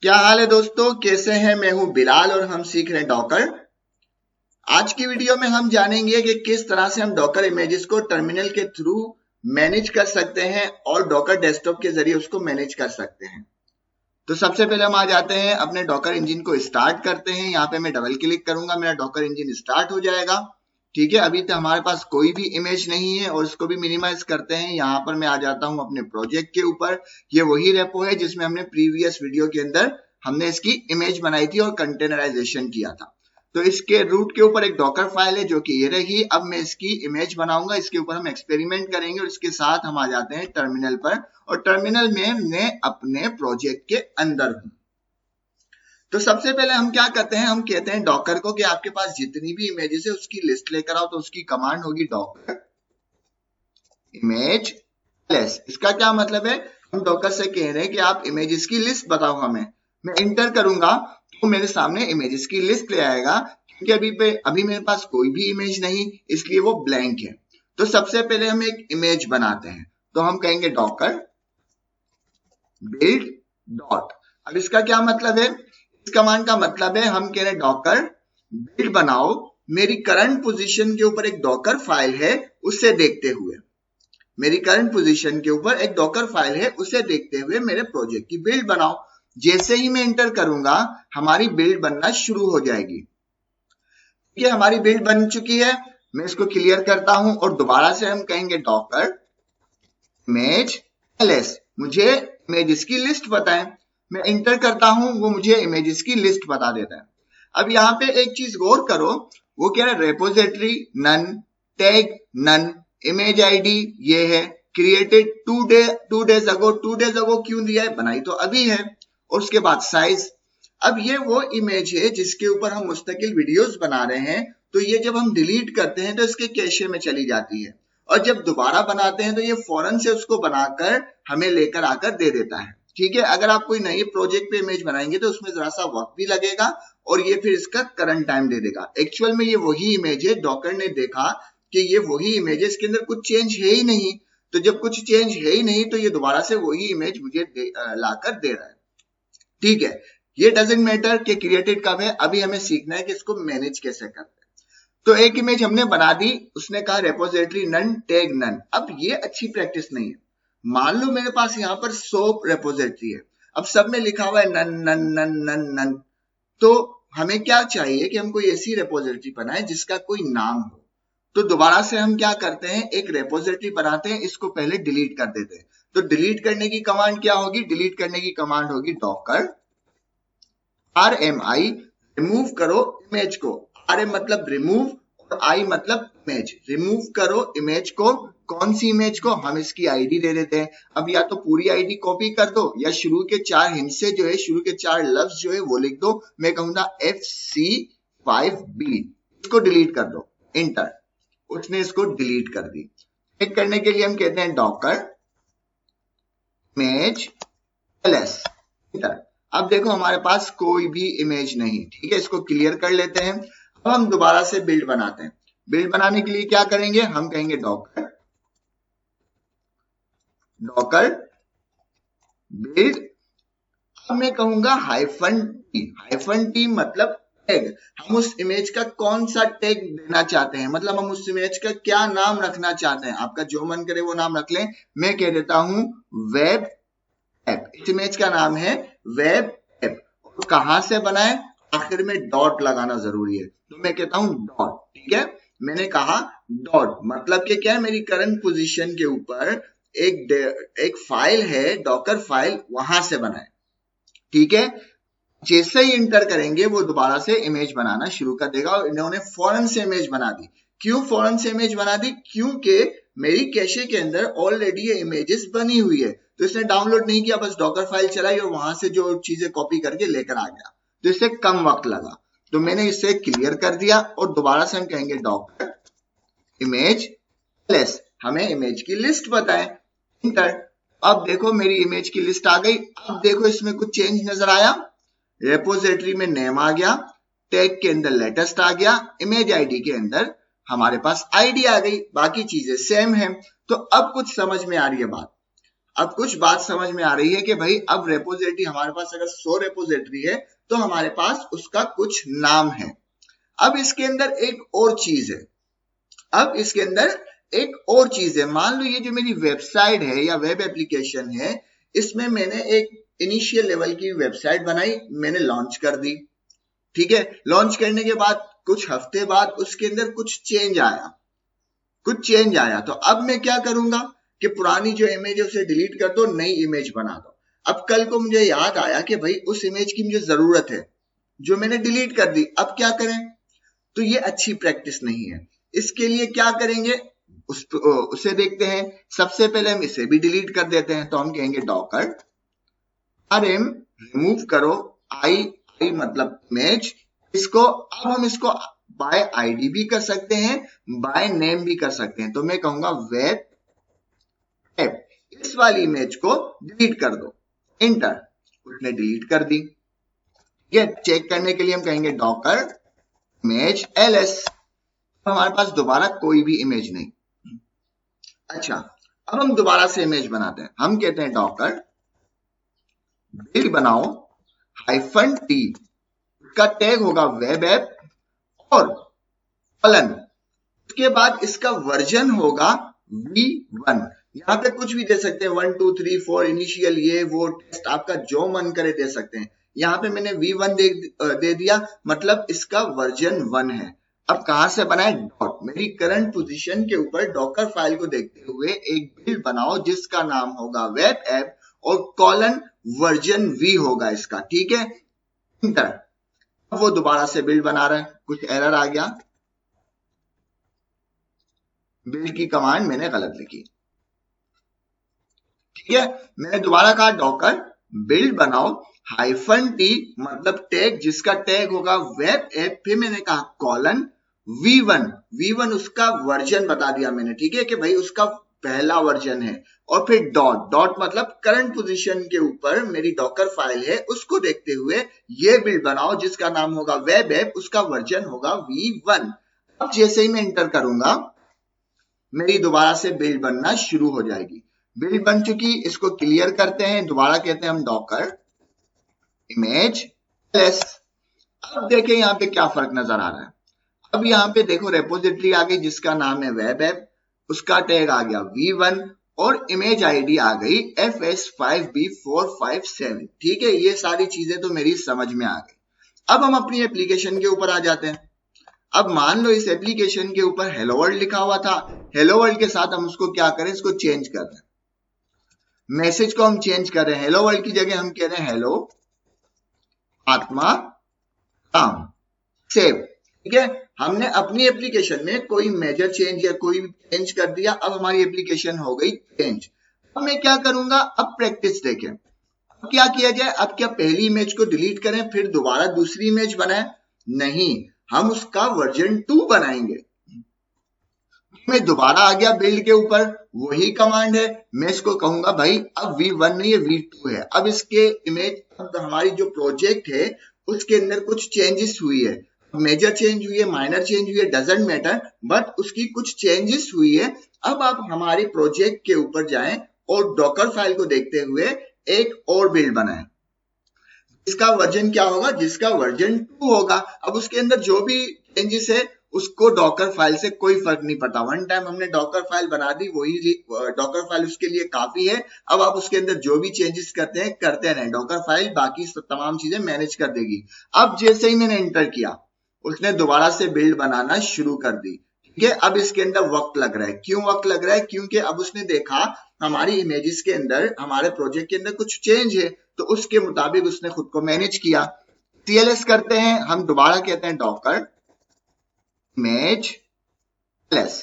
क्या हाल है दोस्तों, कैसे हैं? मैं हूं बिलाल और हम सीख रहे हैं डॉकर। आज की वीडियो में हम जानेंगे कि किस तरह से हम डॉकर इमेजेस को टर्मिनल के थ्रू मैनेज कर सकते हैं और डॉकर डेस्कटॉप के जरिए उसको मैनेज कर सकते हैं। तो सबसे पहले हम आ जाते हैं अपने डॉकर इंजन को स्टार्ट करते हैं। यहाँ पे मैं डबल क्लिक करूंगा, मेरा डॉकर इंजन स्टार्ट हो जाएगा। ठीक है, अभी तो हमारे पास कोई भी इमेज नहीं है और इसको भी मिनिमाइज करते हैं। यहाँ पर मैं आ जाता हूँ अपने प्रोजेक्ट के ऊपर। ये वही रेपो है जिसमें हमने प्रीवियस वीडियो के अंदर हमने इसकी इमेज बनाई थी और कंटेनराइजेशन किया था। तो इसके रूट के ऊपर एक डॉकर फाइल है जो कि ये रही। अब मैं इसकी इमेज बनाऊंगा, इसके ऊपर हम एक्सपेरिमेंट करेंगे और इसके साथ हम आ जाते हैं टर्मिनल पर। और टर्मिनल में मैं अपने प्रोजेक्ट के अंदर हूं। तो सबसे पहले हम क्या करते हैं, हम कहते हैं डॉकर को कि आपके पास जितनी भी इमेजेस है उसकी लिस्ट लेकर आओ। तो उसकी कमांड होगी डॉकर इमेज लेस। इसका क्या मतलब है, हम डॉकर से कह रहे हैं कि आप इमेजेस की लिस्ट बताओ हमें। मैं इंटर करूंगा तो मेरे सामने इमेजेस की लिस्ट ले आएगा, क्योंकि अभी मेरे पास कोई भी इमेज नहीं, इसलिए वो ब्लैंक है। तो सबसे पहले हम एक इमेज बनाते हैं। तो हम कहेंगे डॉकर बिल्ड डॉट। अब इसका क्या मतलब है, इस कमांड का मतलब है हम कह रहे हैं डॉकर बिल्ड बनाओ, मेरी करंट पोजीशन के ऊपर एक डॉकर फाइल है उसे देखते हुए। मेरी करंट पोजीशन के ऊपर एक डॉकर फाइल है, उसे देखते हुए मेरे प्रोजेक्ट की बिल्ड बनाओ। जैसे ही मैं एंटर करूंगा हमारी बिल्ड बनना शुरू हो जाएगी। ये हमारी बिल्ड बन चुकी है। मैं इसको क्लियर करता हूं और दोबारा से हम कहेंगे डॉकर इमेज एलएस, मुझे इमेजेस की लिस्ट बताएं। मैं इंटर करता हूं, वो मुझे इमेजेस की लिस्ट बता देता है। अब यहाँ पे एक चीज गौर करो, वो क्या है, repository none, tag none, image ID ये है, क्रिएटेड टू डेज अगो क्यों दिया है, बनाई तो अभी है। और उसके बाद साइज। अब ये वो इमेज है जिसके ऊपर हम मुस्तकिल वीडियोस बना रहे हैं। तो ये जब हम डिलीट करते हैं तो इसके कैशे में चली जाती है, और जब दोबारा बनाते हैं तो ये फौरन से उसको बनाकर हमें लेकर आकर दे देता है। ठीक है, अगर आप कोई नई प्रोजेक्ट पे इमेज बनाएंगे तो उसमें जरा सा वक्त भी लगेगा और ये फिर इसका करंट टाइम दे देगा। एक्चुअल में ये वही इमेज है, डॉकर ने देखा कि ये वही इमेज है, इसके अंदर कुछ चेंज है ही नहीं। तो जब कुछ चेंज है ही नहीं तो ये दोबारा से वही इमेज मुझे लाकर दे रहा है। ठीक है, ये डजेंट मैटर कि क्रिएटेड कब है, अभी हमें सीखना है कि इसको मैनेज कैसे करते हैं। तो एक इमेज हमने बना दी, उसने कहा रेपोजिटरी नन टैग नन। अब ये अच्छी प्रैक्टिस नहीं है। मान लो मेरे पास यहाँ पर 100 रेपोजिटरी है, अब सब में लिखा हुआ है none none none none none. तो हमें क्या चाहिए कि हम कोई ऐसी रेपोजिटरी बनाए जिसका कोई नाम हो। तो दोबारा से हम क्या करते हैं, एक रेपोजिटरी बनाते हैं, इसको पहले डिलीट कर देते हैं। तो डिलीट करने की कमांड क्या होगी, डिलीट करने की कमांड होगी डॉकर RMI, रिमूव करो इमेज को। RM मतलब रिमूव और I मतलब इमेज। रिमूव करो इमेज को। कौन सी इमेज को, हम इसकी आईडी दे देते हैं। अब या तो पूरी आईडी कॉपी कर दो या शुरू के 4 हिस्से जो है, शुरू के 4 लफ्ज जो है वो लिख दो। मैं कहूंगा FC5B, इसको डिलीट कर दो, इंटर। उसने इसको डिलीट कर दी। चेक करने के लिए हम कहते हैं डॉकर इमेज एलएस, इंटर। अब देखो हमारे पास कोई भी इमेज नहीं। ठीक है, इसको क्लियर कर लेते हैं। अब हम दोबारा से बिल्ड बनाते हैं। बिल्ड बनाने के लिए क्या करेंगे, हम कहेंगे डॉकर बिल्ड। अब मैं कहूंगा -T मतलब टैग। हम उस इमेज का कौन सा टैग देना चाहते हैं, मतलब हम उस इमेज का क्या नाम रखना चाहते हैं। आपका जो मन करे वो नाम रख लें। मैं कह देता हूं वेब ऐप। इस इमेज का नाम है वेब ऐप। और कहां से बनाए, आखिर में डॉट लगाना जरूरी है, तो मैं कहता हूं डॉट। ठीक है, मैंने कहा डॉट, मतलब कि क्या है, मेरी करंट पोजीशन के ऊपर एक फाइल है, डॉकर फाइल, वहां से बनाए। ठीक है, जैसे ही इंटर करेंगे वो दोबारा से इमेज बनाना शुरू कर देगा। और इन्होंने फौरन से इमेज बना दी। क्यों फौरन से इमेज बना दी, क्योंकि मेरी कैशे के अंदर ऑलरेडी ये इमेजेस बनी हुई है। तो इसने डाउनलोड नहीं किया, बस डॉकर फाइल चलाई और वहां से जो चीजें कॉपी करके लेकर आ गया। तो इससे कम वक्त लगा। तो मैंने इसे क्लियर कर दिया और दोबारा से हम कहेंगे डॉकर इमेज लेस, हमें इमेज की लिस्ट बताएं, इंटर। अब देखो मेरी इमेज की लिस्ट आ गई। अब देखो इसमें कुछ चेंज नजर आया। रेपोजिटरी में नेम आ गया, टैग के अंदर लेटेस्ट आ गया, इमेज आईडी के अंदर हमारे पास आईडी आ गई, बाकी चीजें सेम है। तो अब कुछ समझ में आ रही है बात। अब कुछ बात समझ में आ रही है कि भाई अब रेपोजिटरी हमारे पास अगर 100 रेपोजिटरी है तो हमारे पास उसका कुछ नाम है। अब इसके अंदर एक और चीज है, मान लो ये जो मेरी वेबसाइट है या वेब एप्लीकेशन है, इसमें मैंने एक इनिशियल लेवल की वेबसाइट बनाई, मैंने लॉन्च कर दी। ठीक है, लॉन्च करने के बाद कुछ हफ्ते बाद उसके अंदर कुछ चेंज आया, तो अब मैं क्या करूंगा कि पुरानी जो इमेज है उसे डिलीट कर दो, नई इमेज बना दो। अब कल को मुझे याद आया कि भाई उस इमेज की मुझे जरूरत है जो मैंने डिलीट कर दी, अब क्या करें? तो ये अच्छी प्रैक्टिस नहीं है। इसके लिए क्या करेंगे उसे देखते हैं। सबसे पहले हम इसे भी डिलीट कर देते हैं, तो हम कहेंगे डॉकर rm रिमूव करो आई मतलब इमेज। अब हम इसको बाय आईडी भी कर सकते हैं, बाय नेम भी कर सकते हैं। तो मैं कहूंगा वेब ऐप, इस वाली इमेज को डिलीट कर दो, एंटर। उसने डिलीट कर दी। ये चेक करने के लिए हम कहेंगे डॉकर इमेज ls। हमारे पास दोबारा कोई भी इमेज नहीं। अच्छा, अब हम दोबारा से इमेज बनाते हैं। हम कहते हैं डॉकर बिल्ड बनाओ -t, इसका टैग होगा वेब ऐप और कॉलन, उसके बाद इसका वर्जन होगा v1। यहाँ पे कुछ भी दे सकते हैं, 1 2 3 4 इनिशियल, ये वो टेस्ट, आपका जो मन करे दे सकते हैं। यहाँ पे मैंने v1 दे दिया, मतलब इसका वर्जन 1 है। अब कहां से बनाए? डॉट, मेरी करंट पोजीशन के ऊपर डॉकर फाइल को देखते हुए एक बिल्ड बनाओ जिसका नाम होगा वेब ऐप और कॉलन वर्जन v होगा इसका। ठीक है, इंटर। अब वो दोबारा से बिल्ड बना रहा है, कुछ एरर आ गया, बिल्ड की कमांड मैंने गलत लिखी। ठीक है, मैंने दोबारा कहा डॉकर बिल्ड बनाओ -t मतलब टैग, जिसका टैग होगा वेब ऐप, फिर मैंने कहा कॉलन v1 उसका वर्जन बता दिया मैंने। ठीक है, कि भाई उसका पहला वर्जन है, और फिर डॉट मतलब करंट पोजीशन के ऊपर मेरी डॉकर फाइल है, उसको देखते हुए ये बिल्ड बनाओ जिसका नाम होगा वेब ऐप, उसका वर्जन होगा v1। अब जैसे ही मैं इंटर करूंगा मेरी दोबारा से बिल्ड बनना शुरू हो जाएगी। बिल्ड बन चुकी, इसको क्लियर करते हैं, दोबारा कहते हैं हम डॉकर इमेज ls। अब देखें यहाँ पे क्या फर्क नजर आ रहा है। अब यहाँ पे देखो रेपोजिटरी आ गई जिसका नाम है वेब ऐप, उसका टैग आ गया v1 और इमेज आईडी आ गई fs5b457। ठीक है, ये सारी चीजें तो मेरी समझ में आ गई। अब हम अपनी एप्लीकेशन के ऊपर आ जाते हैं। अब मान लो इस एप्लीकेशन के ऊपर हेलो वर्ल्ड लिखा हुआ था, हेलो वर्ल्ड के साथ हम उसको क्या करें, इसको चेंज कर रहे हैं, मैसेज को हम चेंज कर रहे हैं। हेलो वर्ल्ड की जगह हम कह रहे हैं हेलो आत्मा राम, सेव। ठीक है, हमने अपनी एप्लीकेशन में कोई मेजर चेंज या कोई चेंज कर दिया, अब हमारी एप्लीकेशन हो गई चेंज। अब मैं क्या करूंगा, अब प्रैक्टिस देखें। अब क्या किया जाए, अब क्या पहली इमेज को डिलीट करें फिर दोबारा दूसरी इमेज बनाएं? नहीं, हम उसका वर्जन 2 बनाएंगे। मैं दोबारा आ गया बिल्ड के ऊपर, वही कमांड है, मैं इसको कहूंगा भाई अब v1 नहीं है v2 है। अब इसके इमेज, अब हमारी जो प्रोजेक्ट है उसके अंदर कुछ चेंजेस हुई है, मेजर चेंज हुई है, माइनर चेंज हुई है, डजंट मैटर, बट उसकी कुछ चेंजेस हुई है। अब आप हमारी प्रोजेक्ट के ऊपर जाएं और डॉकर फाइल को देखते हुए एक और बिल्ड बनाएं जिसका वर्जन क्या होगा, जिसका वर्जन 2 होगा। अब उसके अंदर जो भी चेंजेस है उसको डॉकर फाइल से कोई फर्क नहीं पड़ता। वन टाइम हमने डॉकर फाइल बना दी, वही डॉकर फाइल उसके लिए काफी है। अब आप उसके अंदर जो भी चेंजेस करते रहें, डॉकर फाइल बाकी तमाम चीजें मैनेज कर देगी। अब जैसे ही मैंने एंटर किया उसने दोबारा से बिल्ड बनाना शुरू कर दी। ठीक है, अब इसके अंदर वक्त लग रहा है। क्यों वक्त लग रहा है? क्योंकि अब उसने देखा हमारी इमेजेस के अंदर, हमारे प्रोजेक्ट के अंदर कुछ चेंज है, तो उसके मुताबिक उसने खुद को मैनेज किया। TLS करते हैं, हम दोबारा कहते हैं डॉकर इमेज ls।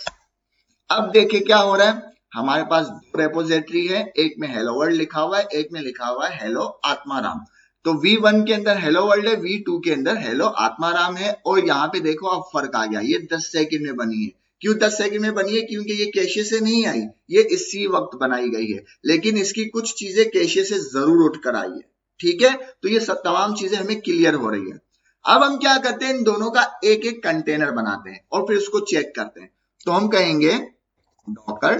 अब देखिए क्या हो रहा है, हमारे पास दो रेपोजिटरी है, एक में हेलो वर्ल्ड लिखा हुआ है, एक में लिखा हुआ है हेलो आत्माराम। तो v1 के अंदर हेलो वर्ल्ड है, v2 के अंदर हेलो आत्माराम है। और यहाँ पे देखो अब फर्क आ गया, ये 10 सेकंड में बनी है। क्यों 10 सेकंड में बनी है? क्योंकि ये कैशे से नहीं आई, ये इसी वक्त बनाई गई है, लेकिन इसकी कुछ चीजें कैशे से जरूर उठ कर आई है। ठीक है, तो ये सब तमाम चीजें हमें क्लियर हो रही है। अब हम क्या करते हैं, इन दोनों का एक एक कंटेनर बनाते हैं और फिर उसको चेक करते हैं। तो हम कहेंगे डॉकर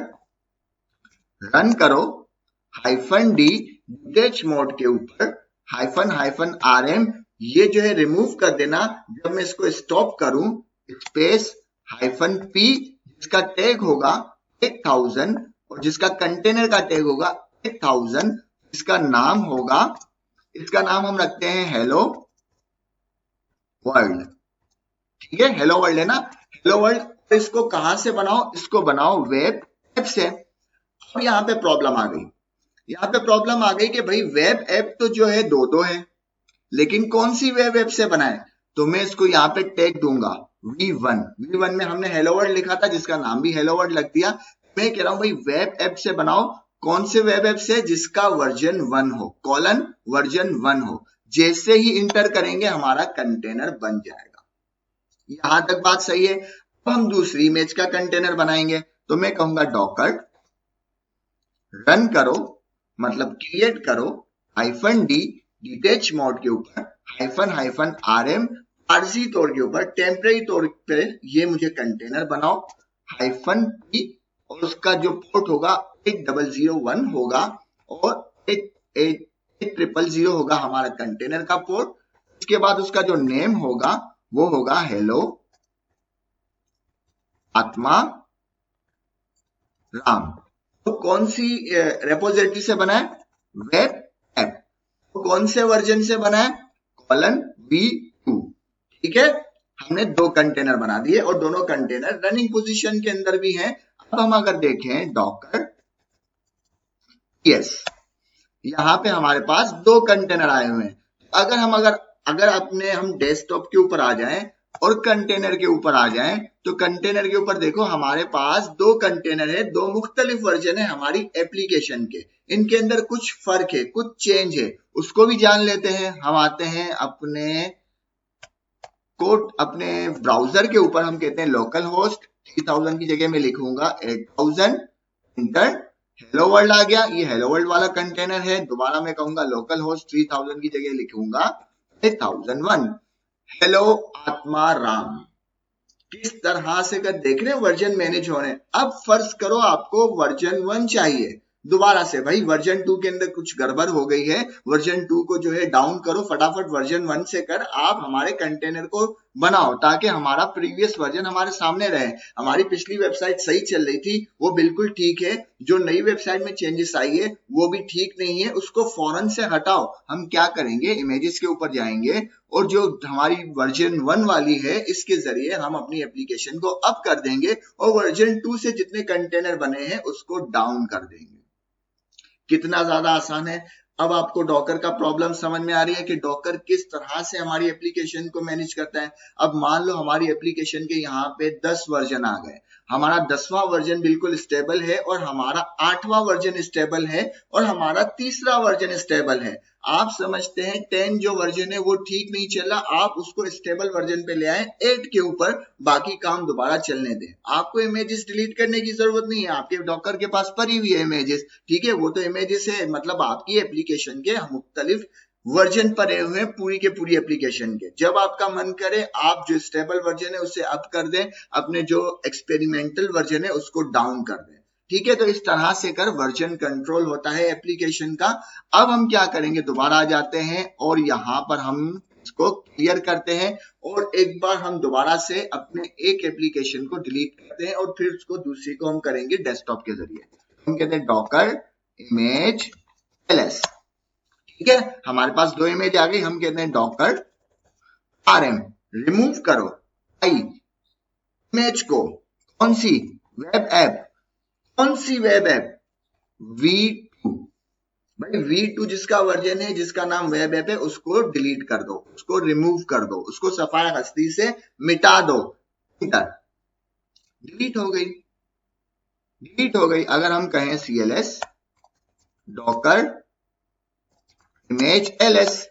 रन करो -d डिटेच मोड के ऊपर -rm, ये जो है रिमूव कर देना। जब मैं इसको स्टॉप करूं, स्पेस -p, जिसका टैग होगा 1000 और जिसका कंटेनर का टैग होगा 1000, इसका नाम होगा, इसका नाम हम रखते हैं हेलो वर्ल्ड। ठीक है, हेलो वर्ल्ड है ना, हेलो वर्ल्ड। इसको कहां से बनाओ? इसको बनाओ वेब ऐप से। अब यहाँ पे प्रॉब्लम आ गई, यहाँ पे प्रॉब्लम आ गई कि भाई वेब ऐप तो जो है दो है, लेकिन कौन सी वेब ऐप से बनाए? तो मैं इसको यहाँ पे टैग दूंगा V1 में हमने हेलो वर्ल्ड लिखा था, जिसका नाम भी हेलो वर्ल्ड लग दिया। मैं कह रहा हूं भाई वेब ऐप से बनाओ। कौन से वेब ऐप से? जिसका वर्जन 1 हो, वर्जन 1 हो। जैसे ही इंटर करेंगे हमारा कंटेनर बन जाएगा। यहां तक बात सही है। अब हम दूसरी इमेज का कंटेनर बनाएंगे, तो मैं कहूंगा डॉकर रन करो, मतलब क्रिएट करो -d डिटेच मोड के ऊपर -rm आरजी तौर के ऊपर, टेम्परेरी तौर पे ये मुझे कंटेनर बनाओ -p, और उसका जो पोर्ट होगा 8001 होगा और 8000 होगा हमारा कंटेनर का पोर्ट। उसके बाद उसका जो नेम होगा वो होगा हेलो आत्मा राम। तो कौन सी रेपोजिटरी से बना है? Web app. तो कौन से वर्जन से बना है? V2। ठीक है, हमने दो कंटेनर बना दिए और दोनों कंटेनर रनिंग पोजीशन के अंदर भी हैं। अब हम अगर देखें डॉकर यस, यहाँ पे हमारे पास दो कंटेनर आए हुए हैं। अगर अपने हम डेस्कटॉप के ऊपर आ जाएं और कंटेनर के ऊपर आ जाएं, तो कंटेनर के ऊपर देखो हमारे पास दो कंटेनर है, दो मुख्तलिफ वर्जन है हमारी एप्लीकेशन के। इनके अंदर कुछ फर्क है, कुछ चेंज है, उसको भी जान लेते हैं। हम आते हैं अपने ब्राउजर के ऊपर, हम कहते हैं लोकल होस्ट 3000 की जगह में लिखूंगा 8000, इंटर, हेलो वर्ल्ड आ गया। ये हेलो वर्ल्ड वाला कंटेनर है। दोबारा मैं कहूंगा लोकल होस्ट 3000 की जगह लिखूंगा 8001, हेलो आत्मा राम। किस तरह से कर देख रहे हैं वर्जन मैनेज हो रहे हैं। अब फर्ज करो आपको वर्जन 1 चाहिए, दोबारा से भाई वर्जन 2 के अंदर कुछ गड़बड़ हो गई है, वर्जन 2 को जो है डाउन करो, फटाफट वर्जन 1 से कर आप हमारे कंटेनर को बनाओ, ताकि हमारा प्रीवियस वर्जन हमारे सामने रहे। हमारी पिछली वेबसाइट सही चल रही थी, वो बिल्कुल ठीक है, जो नई वेबसाइट में चेंजेस आई है वो भी ठीक नहीं है, उसको फौरन से हटाओ। हम क्या करेंगे, इमेजेस के ऊपर जाएंगे और जो हमारी वर्जन 1 वाली है इसके जरिए हम अपनी एप्लीकेशन को अप कर देंगे और वर्जन 2 से जितने कंटेनर बने हैं उसको डाउन कर देंगे। कितना ज्यादा आसान है। अब आपको डॉकर का प्रॉब्लम समझ में आ रही है कि डॉकर किस तरह से हमारी एप्लीकेशन को मैनेज करता है। अब मान लो हमारी एप्लीकेशन के यहाँ पे 10 वर्जन आ गए, हमारा 10वां वर्जन बिल्कुल स्टेबल है और हमारा 8वां वर्जन स्टेबल है और हमारा 3रा वर्जन स्टेबल है। आप समझते हैं 10 जो वर्जन है वो ठीक नहीं चल रहा, आप उसको स्टेबल वर्जन पे ले आए 8 के ऊपर, बाकी काम दोबारा चलने दें। आपको इमेजेस डिलीट करने की जरूरत नहीं है, आपके डॉकर के पास पड़ी हुई है इमेजेस। ठीक है, वो तो इमेजेस है, मतलब आपकी एप्लीकेशन के मुख्तलिफ वर्जन पड़े हुए हैं पूरी के पूरी एप्लीकेशन के। जब आपका मन करे आप जो स्टेबल वर्जन है उसे अप कर दें, अपने जो एक्सपेरिमेंटल वर्जन है उसको डाउन कर दें। ठीक है, तो इस तरह से कर वर्जन कंट्रोल होता है एप्लीकेशन का। अब हम क्या करेंगे, दोबारा आ जाते हैं और यहाँ पर हम इसको क्लियर करते हैं और एक बार हम दोबारा से अपने एक एप्लीकेशन को डिलीट करते हैं और फिर उसको दूसरी को हम करेंगे डेस्कटॉप के जरिए। हम कहते हैं डॉकर इमेज ls। ठीक है, हमारे पास दो इमेज आ गई, हम कहते हैं डॉकर rm, रिमूव करो इमेज को। कौन सी वेब ऐप? कौन सी वेब ऐप? V2। भाई V2 जिसका वर्जन है, जिसका नाम वेब ऐप है, उसको डिलीट कर दो, उसको रिमूव कर दो, उसको सफाया हस्ती से मिटा दो। डिलीट हो गई, डिलीट हो गई। अगर हम कहें cls डॉकर इमेज ls,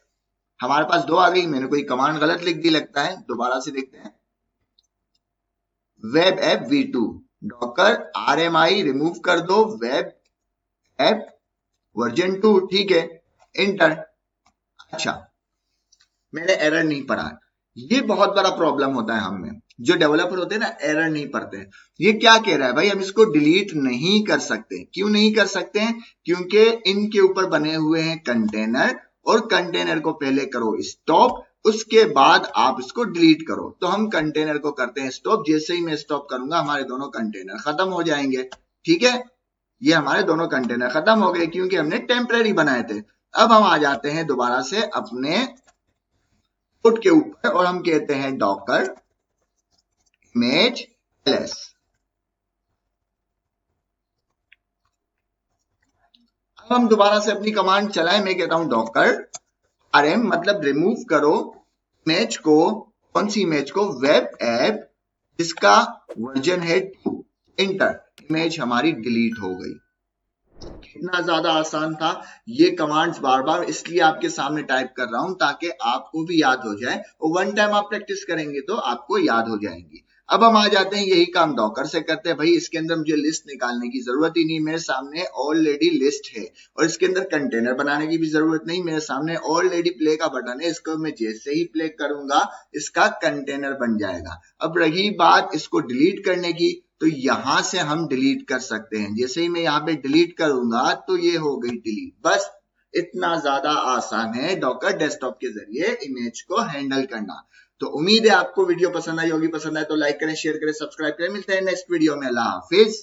हमारे पास दो आ गई। मैंने कोई कमांड गलत लिख दी लगता है, दोबारा से देखते हैं। Web app V2 Docker RMI remove कर दो, वेब ऐप वर्जन 2। ठीक है, इंटर। अच्छा, मैंने एरर नहीं पढ़ा, ये बहुत बड़ा प्रॉब्लम होता है हमें। जो डेवलपर होते हैं ना एरर नहीं पढ़ते हैं। ये क्या कह रहा है भाई, हम इसको डिलीट नहीं कर सकते। क्यों नहीं कर सकते हैं? क्योंकि इनके ऊपर बने हुए हैं कंटेनर, और कंटेनर को पहले करो स्टॉप, उसके बाद आप इसको डिलीट करो। तो हम कंटेनर को करते हैं स्टॉप, जैसे ही मैं स्टॉप करूंगा हमारे दोनों कंटेनर खत्म हो जाएंगे। ठीक है, ये हमारे दोनों कंटेनर खत्म हो गए क्योंकि हमने टेम्परेरी बनाए थे। अब हम आ जाते हैं दोबारा से अपने कोड के ऊपर और हम कहते हैं डॉकर इमेज ls। अब हम दोबारा से अपनी कमांड चलाएं, मैं कहता हूं डॉकर rm, मतलब रिमूव करो इमेज को। कौन सी इमेज को? वेब ऐप जिसका वर्जन है 2। इंटर, इमेज हमारी डिलीट हो गई। कितना ज्यादा आसान था। ये कमांड्स बार बार इसलिए आपके सामने टाइप कर रहा हूं ताकि आपको भी याद हो जाए, और वन टाइम आप प्रैक्टिस करेंगे तो आपको याद हो जाएंगी। अब हम आ जाते हैं, यही काम डॉकर से करते हैं। भाई इसके अंदर मुझे लिस्ट निकालने की जरूरत ही नहीं, मेरे सामने ऑलरेडी लिस्ट है, और इसके अंदर कंटेनर बनाने की भी जरूरत नहीं, मेरे सामने ऑलरेडी प्ले का बटन है। इसको मैं जैसे ही प्ले करूंगा इसका कंटेनर बन जाएगा। अब रही बात इसको डिलीट करने की, तो यहां से हम डिलीट कर सकते हैं। जैसे ही मैं यहाँ पे डिलीट करूंगा तो ये हो गई डिलीट। बस इतना ज्यादा आसान है डॉकर डेस्कटॉप के जरिए इमेज को हैंडल करना। तो उम्मीद है आपको वीडियो पसंद आई होगी। पसंद आए तो लाइक करें, शेयर करें, सब्सक्राइब करें। मिलते हैं नेक्स्ट वीडियो में। अल्लाह हाफिज।